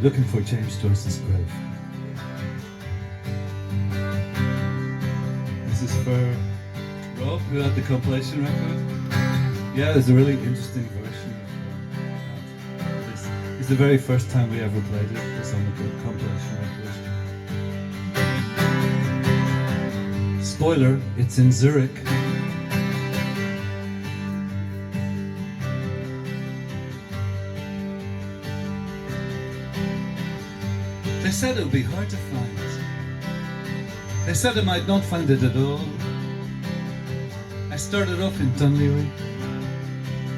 looking for James Joyce's grave. This is for Rob, who had the compilation record. Yeah, there's a really interesting version of this. It's the very first time we ever played it. It's on the compilation record. Spoiler, it's in Zurich. They said it would be hard to find. They said I might not find it at all. I started off in Dunleary,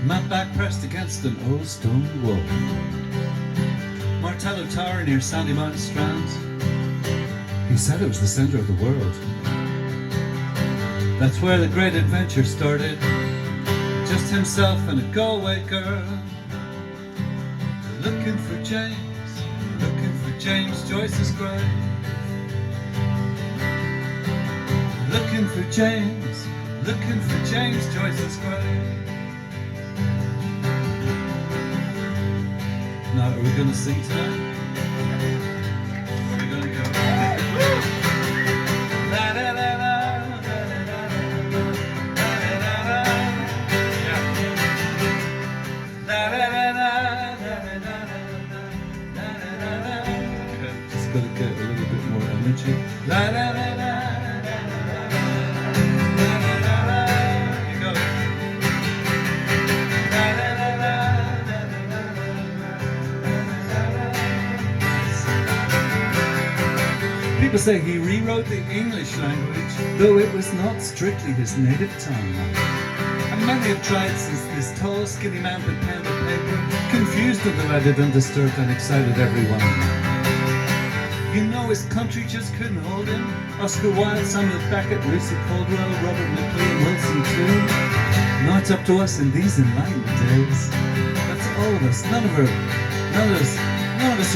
my back pressed against an old stone wall. Martello Tower near Sandy Mountain Strand. He said it was the centre of the world. That's where the great adventure started. Just himself and a Galway girl, looking for James. James Joyce's grave. Looking for James Joyce's grave. Now, are we going to sing tonight? We're going to go. La la la la, la la la la, la la la la, gotta get a little bit more energy. La la la la, la la la la, you go. La la la la, la la la la. People say he rewrote the English language, though it was not strictly his native tongue. And many have tried since this tall, skinny man with pen and paper confused the delighted, undisturbed, and excited everyone. You know his country just couldn't hold him. Oscar Wilde, Samuel Beckett, Lucy Caldwell, Robert McLean, Wilson too. Now it's up to us in these enlightened days. That's all of us. None of us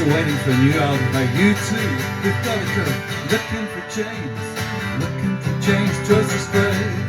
are waiting for a new album by you too. We've got to go looking for James Joyce's grave.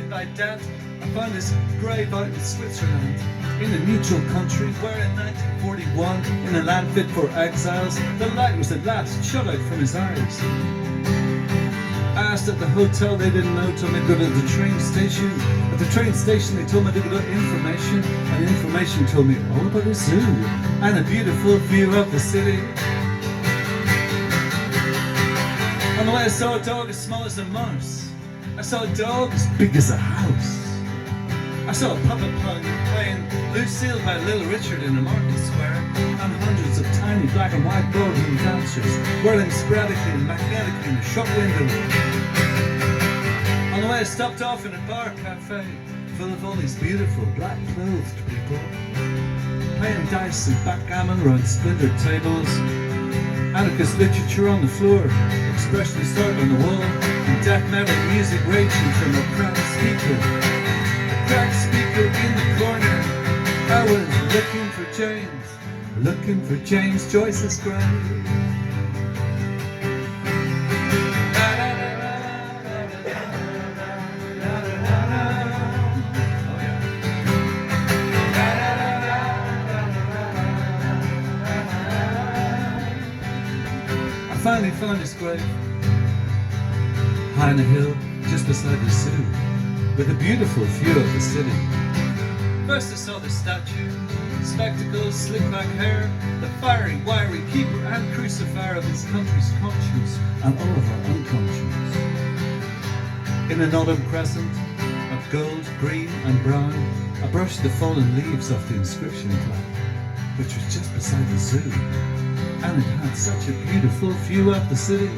By death, I found this grave out in Switzerland, in a neutral country where in 1941, in a land fit for exiles, the light was at last shut out from his eyes. I asked at the hotel, they didn't know, told me to go to the train station. At the train station they told me to go to information, and information told me all about a zoo and a beautiful view of the city. On the way I saw a dog as small as a mouse. I saw a dog as big as a house. I saw a puppet playing Lucille by Little Richard in a market square, and hundreds of tiny black and white ballroom dancers whirling sporadically and magnetically in a shop window. On the way I stopped off in a bar cafe full of all these beautiful black-clothed people, playing dice and backgammon round splintered tables. Anarchist literature on the floor, expressionist art on the wall, and death metal music raging from a cracked speaker. A cracked speaker in the corner. I was looking for James Joyce's grave. I finally found his grave, high on a hill just beside the zoo, with a beautiful view of the city. First I saw the statue, spectacles, slick back hair, the fiery, wiry keeper and crucifier of his country's conscience and all of our unconscious. In an autumn crescent of gold, green and brown, I brushed the fallen leaves off the inscription plaque, which was just beside the zoo. And it had such a beautiful view of the city.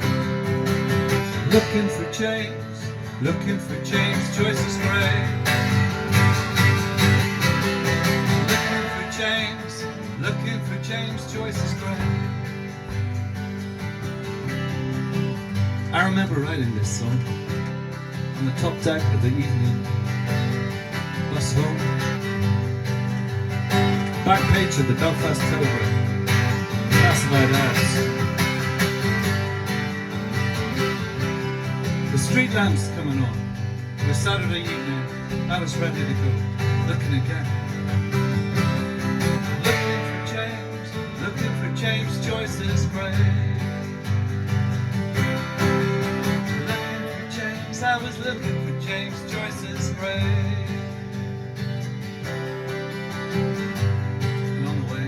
Looking for James Joyce's grave. Looking for James Joyce's grave. I remember writing this song on the top deck of the evening bus home. page of the Belfast Telegraph. Classified ads. The street lamps coming on. It was Saturday evening. I was ready to go. Looking again. Looking for James Joyce's grave. Looking for James, I was looking for James Joyce's grave. And on the way,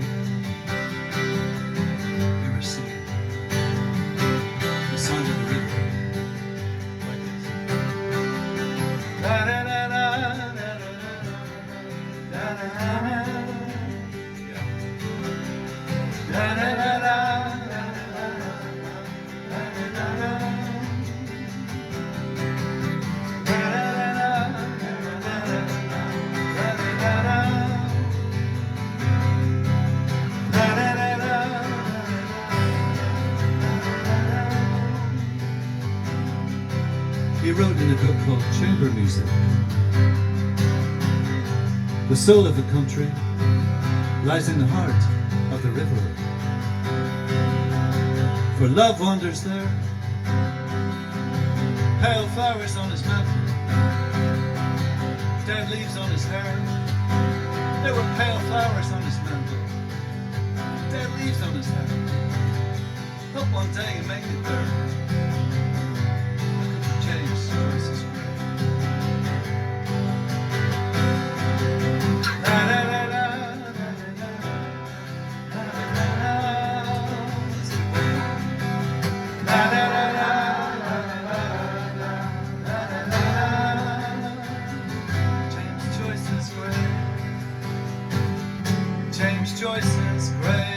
we were singing the sound of the river, like this. Da da da da da da da da da. He wrote in a book called Chamber Music. The soul of the country lies in the heart of the river. For love wanders there, pale flowers on his mantle, dead leaves on his hair. There were pale flowers on his mantle, dead leaves on his hair. Hope one day you make it there. James Joyce's grave. James Joyce's grave.